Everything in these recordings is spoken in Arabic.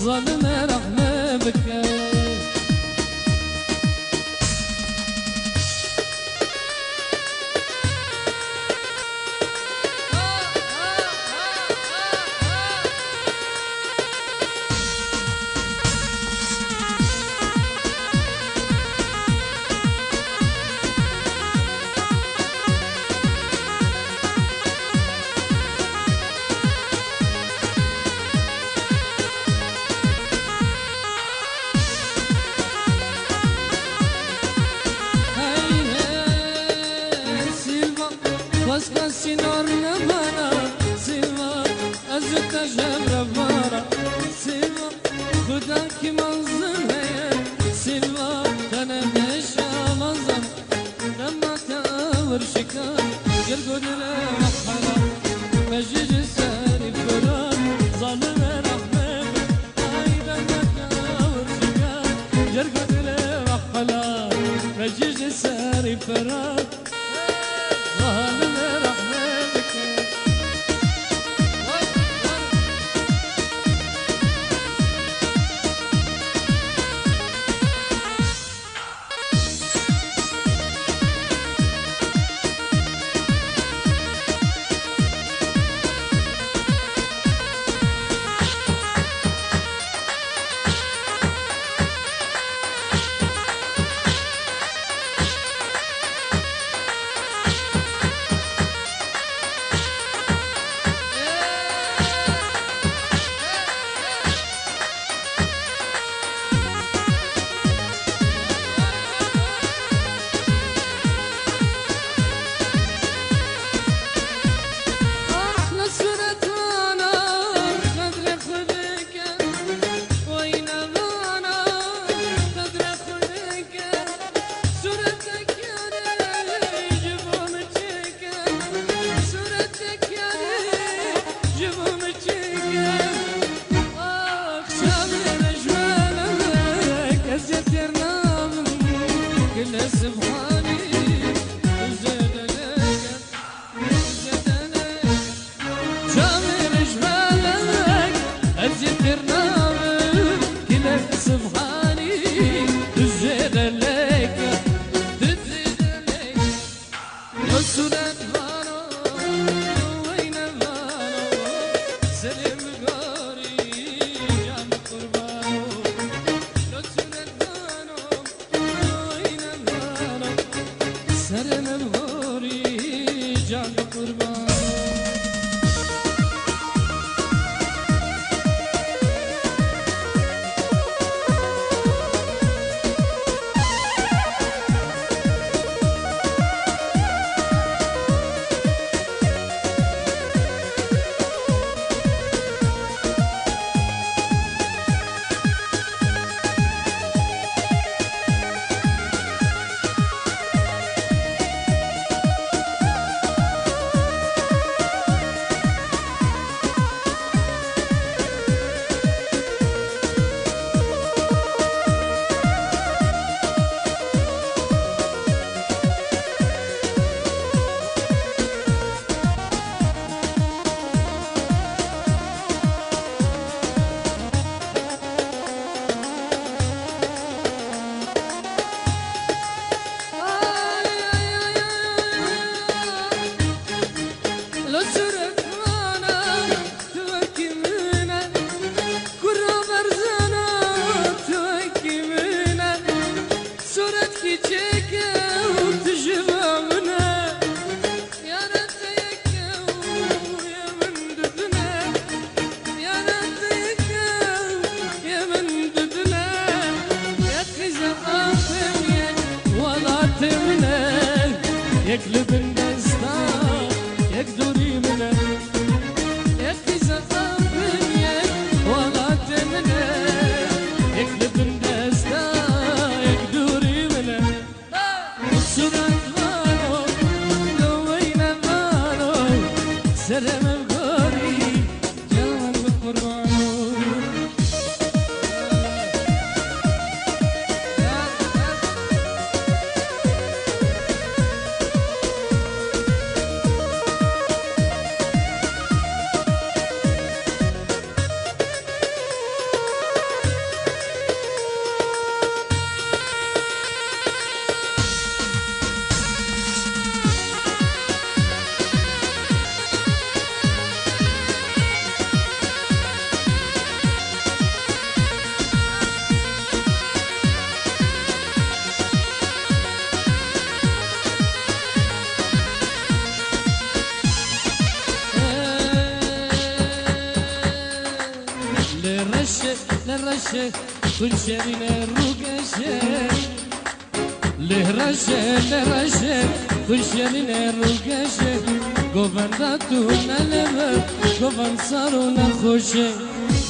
ظالم رحمة بك Sinor nabana Silva azta jabravara Silva Khuda ki manzil hai Silva tane neshamazan Namma tawar shikar Girgudle mahala Majij sari furan Zalim rahmem Ayda tawar shikar Girgudle mahala Majij sari furan يقلب النستا يقدري منه يقيس الدنيا ولا تمنه يقلب النستا يقدري منه الصدق مالو دوينا مالو سلام الغوري جوان بقربانو لرشه لرشه كل شرينا روقشه لرشه لرشه كل شرينا روقشه قوفنداتنا لما قوفن صاروا نخوشه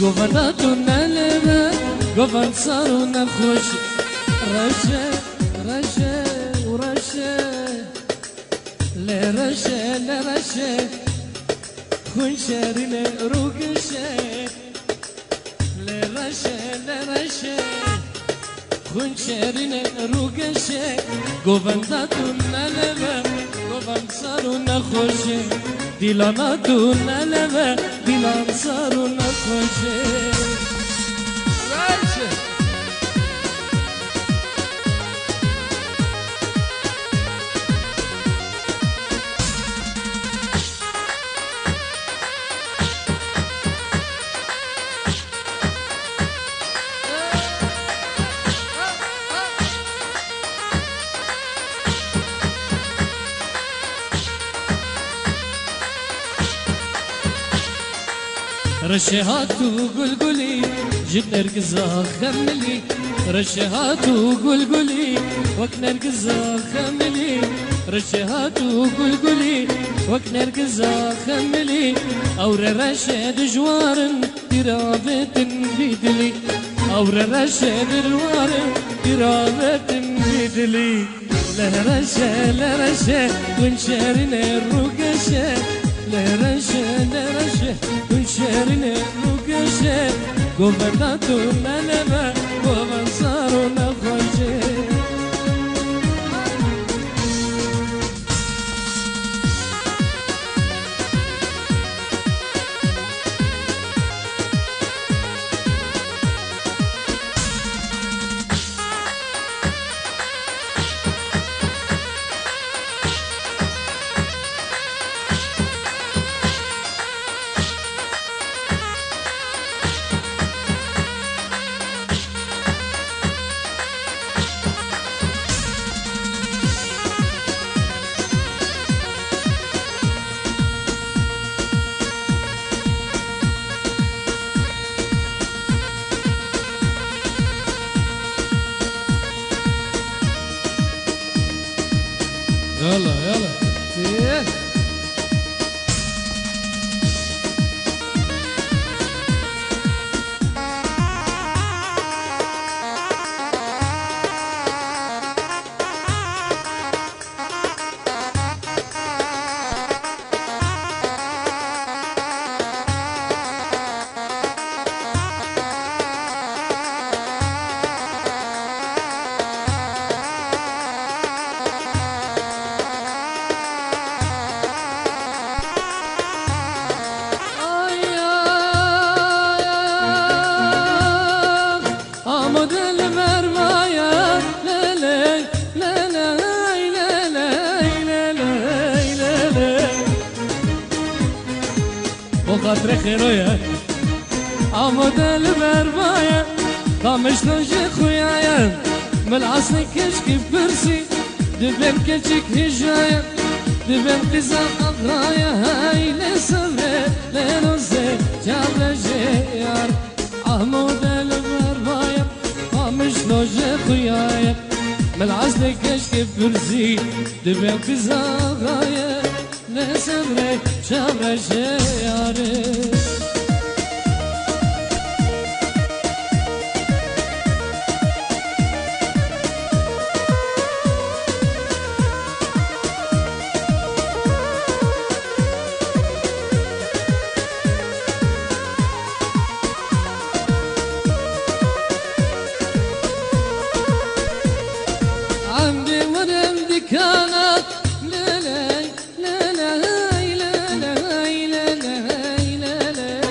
قوفنداتنا لما قوفن صاروا نخوشه رشه رشه ورشه لرشه لرشه كل شرينا روقشه لرشه لرشه كل شرينا روقشه قوفنداتنا لما قوفن صاروا نخوشه ديلاناتنا لما ديلان صاروا نخوشه رشهات وقلقلي جبنا رقزة خملي رشهات وقلقلي وكنا رقزة خملي رشهات وقلقلي وكنا رقزة خملي أور رشد جوارن ترابة بيدلي أور رشد جوارن ترابة بيدلي لرشة لرشة ونشرنا الرقشة لرشة لرشة ونشرنا الرقشة قوفنداتنا لما قوفن صاروا نخوشه يلا يلا ايه خاطر خيرويا عمود المرمايا طامش نوجي خويايا من العصر كشك برسي دبن كشك هجايا دبن قزا أغرايا هاي لسفر لنوزي جاب جيار عمود المرمايا طامش نوجي خويايا من العصر كشك برسي دبن قزا أغرايا لسفر جاب جيار كانت ليلي ليلي ليلي ليلي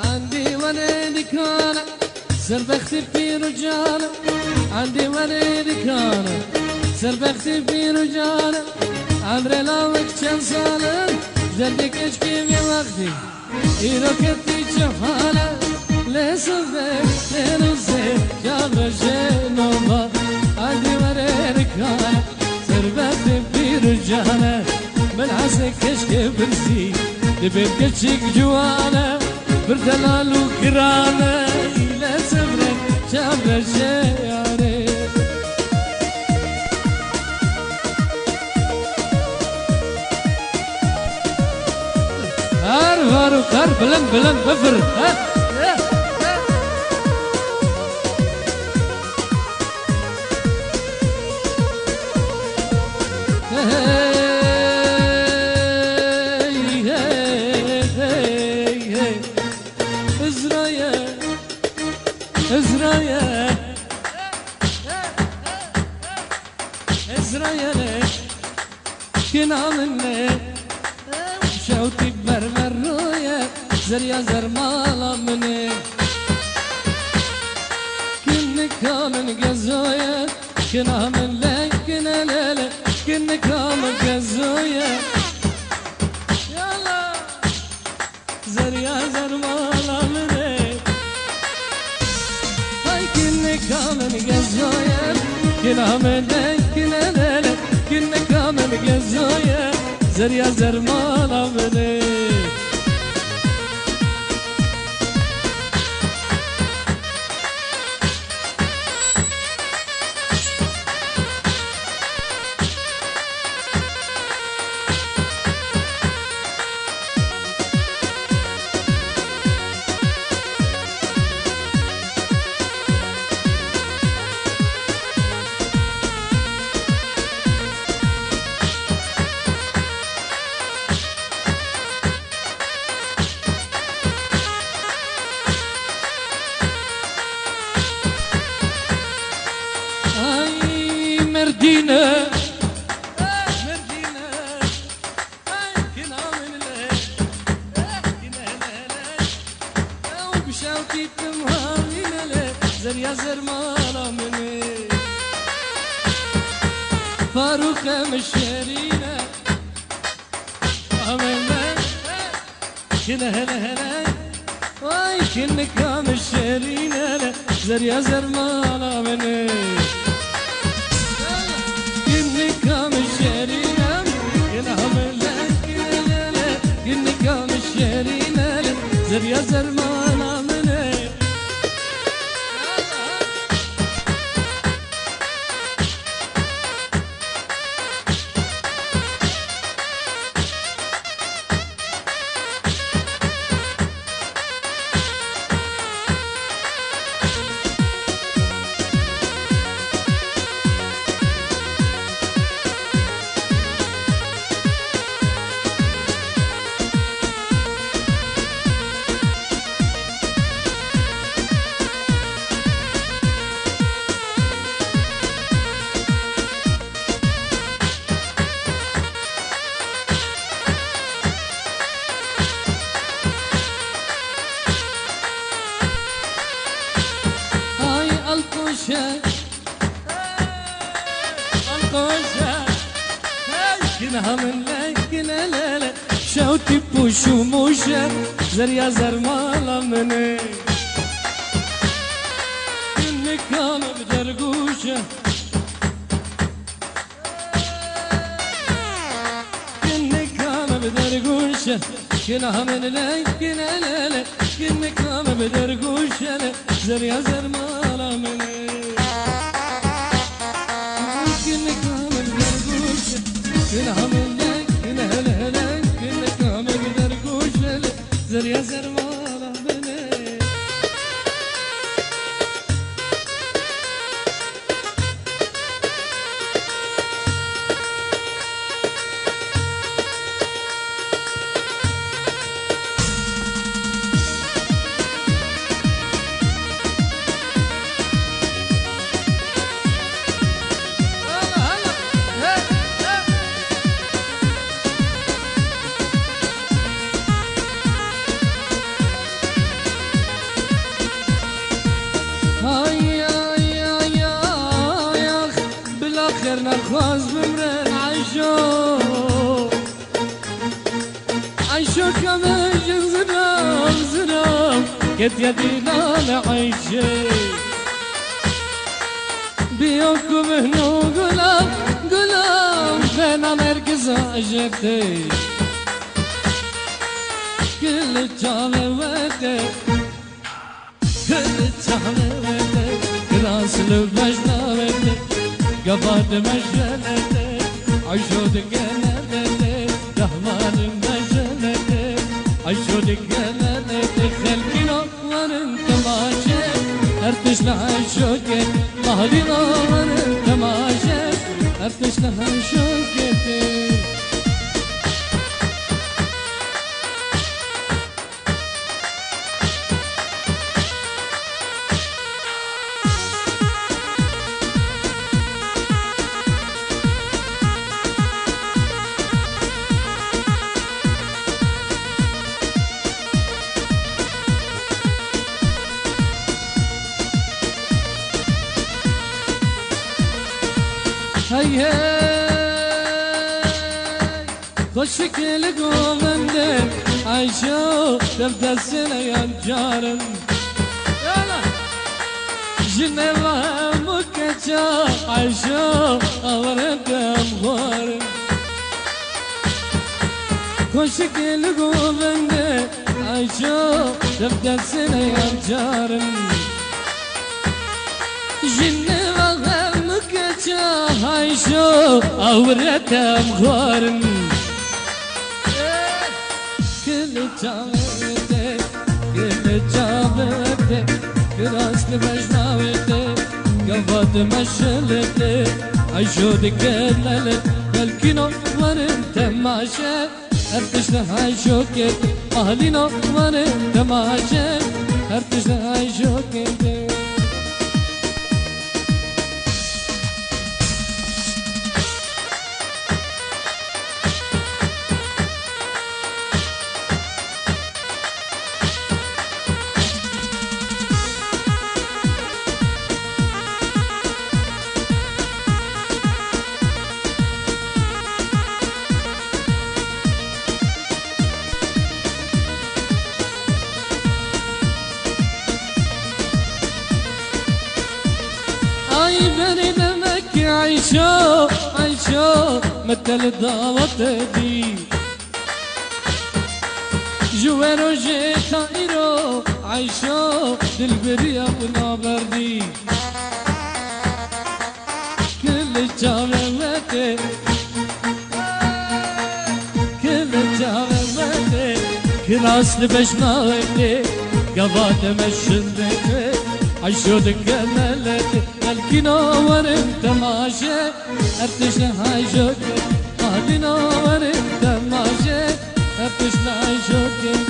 عندي ولدي كان سربختي في رجالة عندي ولدي كان سربختي في رجالة عمري لاوك كم سنة زردك اشكي بوقتي إيروكتي جفالة لسبك لنزي جاب رجينوبا عندي ولدي كان سربختي في رجالة من عسك اشكي برسي دبن كشك جوانا بردلال وكرانة إلى سبرك شابل الشياري هار بلند بلند بفر إسرائيل كنا مني شوتي برمر رويا زريا زر مالا مني كنا كامن قزويا كنا من لك كنا ليلة كنا كامن قزويا يلا زريا زر مالا مني هاي كنا كامن قزويا كنا من لك كنا ليلة كنا كامن قزويا زريا زر مالا مني مردينة مردينة كنا من لك كنا لك وبشوتي تمهارين لك زريا زر مالا مني فاروق مشيرينة من لك كنا هلا واي كنا مشيرينة لك زريا زر مالا مني زريا زر مالا مني القوشة كنها من لك كنا ليلة شوتي بوشو موشة زريا زر مالا مني كنك كان بدرقوشة كنك كان بدرقوشة كنها من لك كنا ليلة كنك كان بدرقوشة زريا زر مالا مني كنا من لك كنا هلا هلا كنا كامل بدرقوش زريا زر مالا مني نخواز بمرن عيشو كمج زنام كت يدي لا عيشي بيوكم هنو قلام فينا نرقز عجبتي كل جالوته كل جالوته راس البجناوته قبض مجنته عشود قلبته رحمن مجنته عشود قلبته خلقي نور انت ماشي ارتش لعشوقك مهدي نور انت ماشي ارتش لعشوقك هاي هاي خشك لقوم اندم عايشو تبدا السنة يا جارم يلا جنبها مكتشا عايشو اورد مغارم خشك لقوم اندم عايشو تبدا السنة يا جارم جنبها هاي شو أورتها مغارم كل جابتك كل جابتك كراس بجناوتك قفت مشلتك عشودك قللت بلكي نور انت ماشي ارتش لهاي شوكت اهلي نور انت ماشي ارتش لهاي شوكت عيشو عيشو مثل الضوات دي جوارو جي طائرو عيشو دلبريا ونابردي كل جامعتي كل جامعتي كراس لبشناوتي قبات مشندتي عيشو دقملتي الكي نور انت ماشي ارتش لهاي شوكت اهلي نور انت ماشي ارتش لهاي شوكت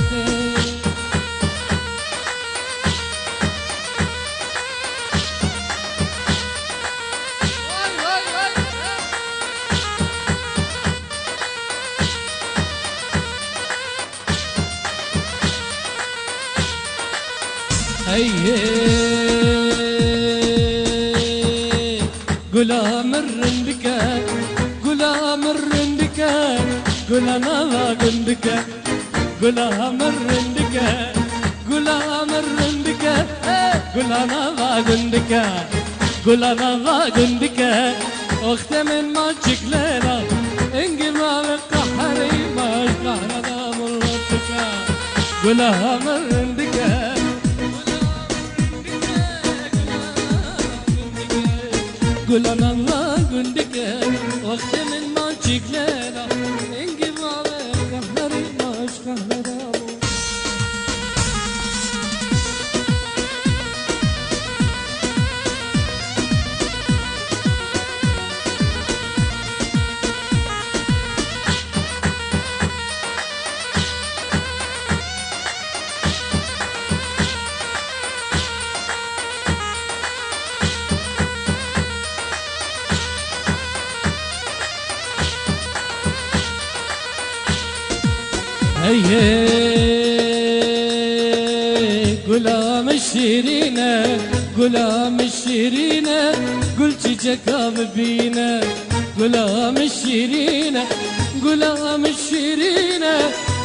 غلام الرندكة غلام الرندكة غلام الرندكة غلام الرندكة غلام الرندكة غلام الرندكة غلام الرندكة اخت من ماجيك ليلة انقلاب القحري ما قهرنا مرتكة غلام الرندكة قول انا الله قندك وقت من ما تجيك ليلة انقب عليك قهري ماش قهرنا هي غلام الشيرينة غلام الشيرينة قلت جكام بينا غلام الشيرينة غلام الشيرينة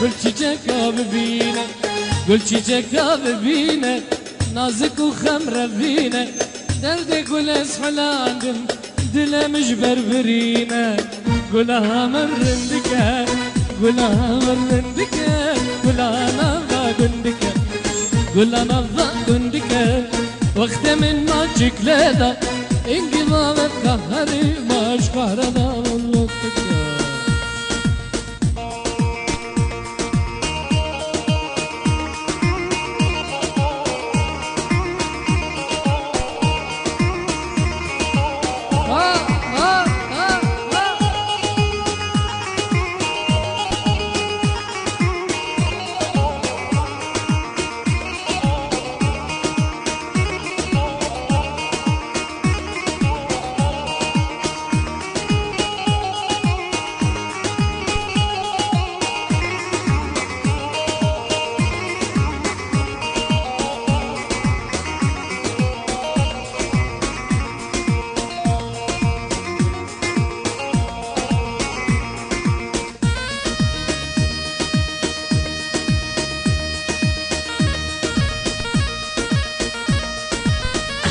قلت جكام بينا قلت جكام بينا نازك وخمرة بينا دردك والاسحلان دل مجبر برينا غلام الرندكة غلام الرندكة نظا قندك قول نظا قندك وقت من ما جكلدا انقضى الظهري ما اشقهر دار اللطك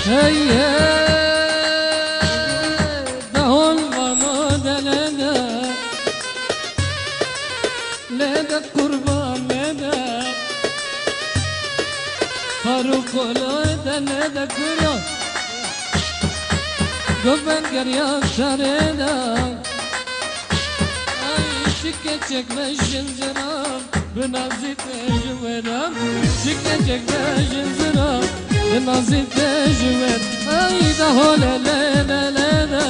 هيا دهون غنود لدى لدى قربان لدى فاروق لدى لدى كرو قبل قريب تريدا اي شكتك بالجنزرام بنازي تجويرام شكتك بالجنزرام بنازي تجوير اي دهول لنا لنا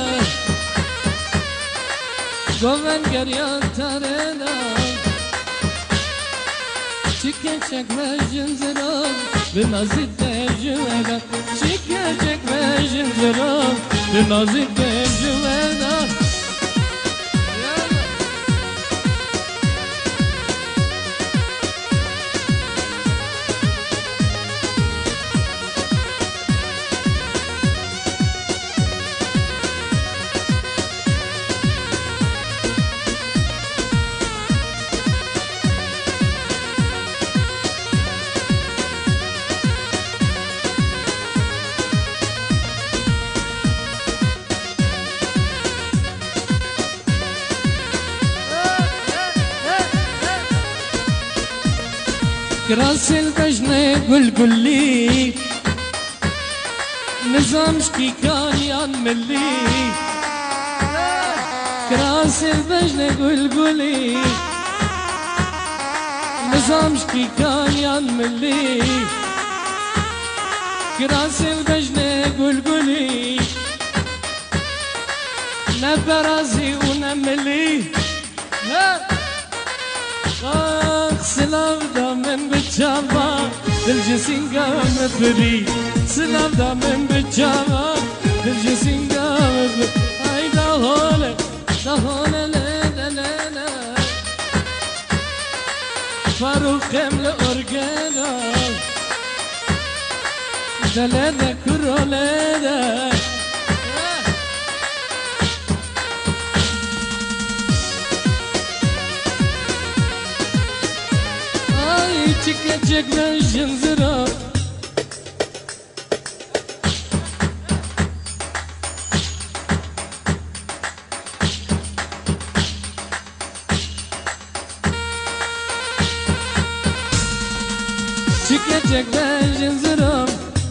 قومن قريان ترنا شكتك بجنزرام بنازي تجوير شكتك بجنزرام بنازي تجوير كراس البجنة قل لي نظام شكي كان ينملي كراس البجنة قل لي نظام شكي كان ينملي كراس البجنة قل لي نبرازي ونملي سلام دامن بجاما دلجسين قامت بري سلام دامن بجاما دلجسين قامت بري اي دهولة دهولة لنا لنا فاروق كمل أورجانا دلنا كرو لنا çekecek ben jınzıra çekecek ben jınzıra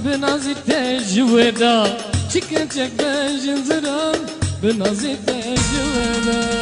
benazi tecveda çekecek ben jınzıra benazi tecveda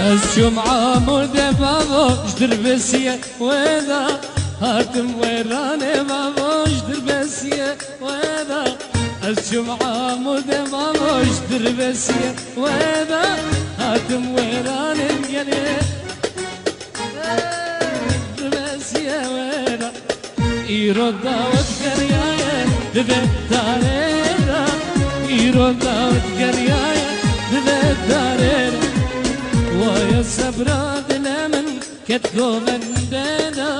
الجمعة مودة بابا جدر بسية وذا هاتم ويراني بابا جدر بسية وذا الجمعة مودة بابا جدر بسية وذا هاتم ويراني القليل جدر بسية وذا ایرو داوت گریه دبه داره ایرو داوت گریه دبه داره وای صبراد لمن كتقو من دينا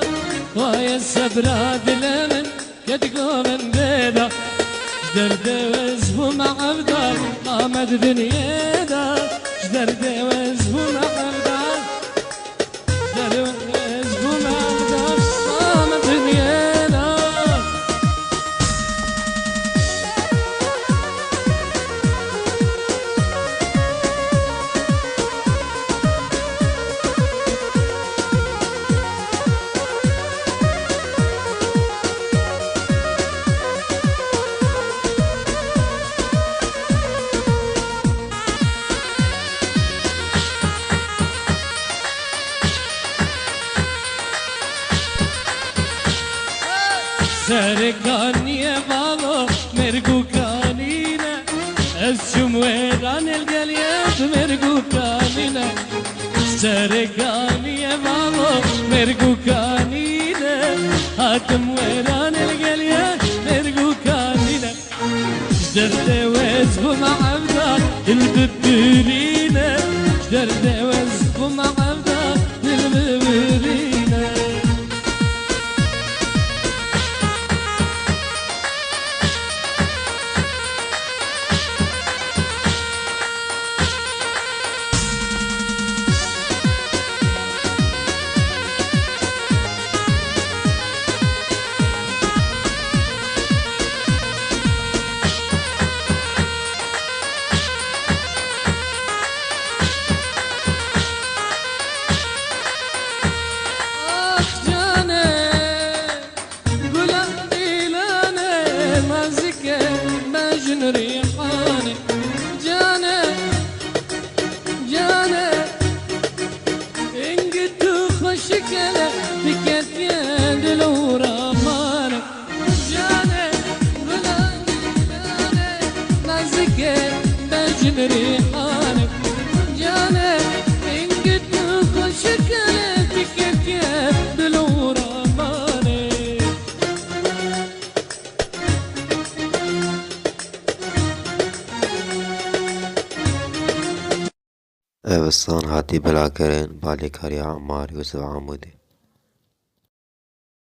ويا السبراد لمن كتقو من دينا جدرد وزبو مع عبدال قامت دنيانا جدرد وزبو مع عبدال جدرد وزبو مع عبدال قامت دنيانا سركاني يا بابا مرقو كانينا السم ويران القليات مرقو كانينا سركاني يا بابا مرقو كانينا هاتم ويران القليات مرقو كانينا جدرد وزبو مع عبدال الببرينا جدرد وزبو مع عبدال الببرينا ريحاني جانا جانا إن قد خشكنا بكت يد الورامانا جانا ولا جانا نازك بجن ريحاني جانا إن قد خشكنا بكت يد الورامانا أبستان هاتي بلاكرين بالي كاري عمار يوسف عمودي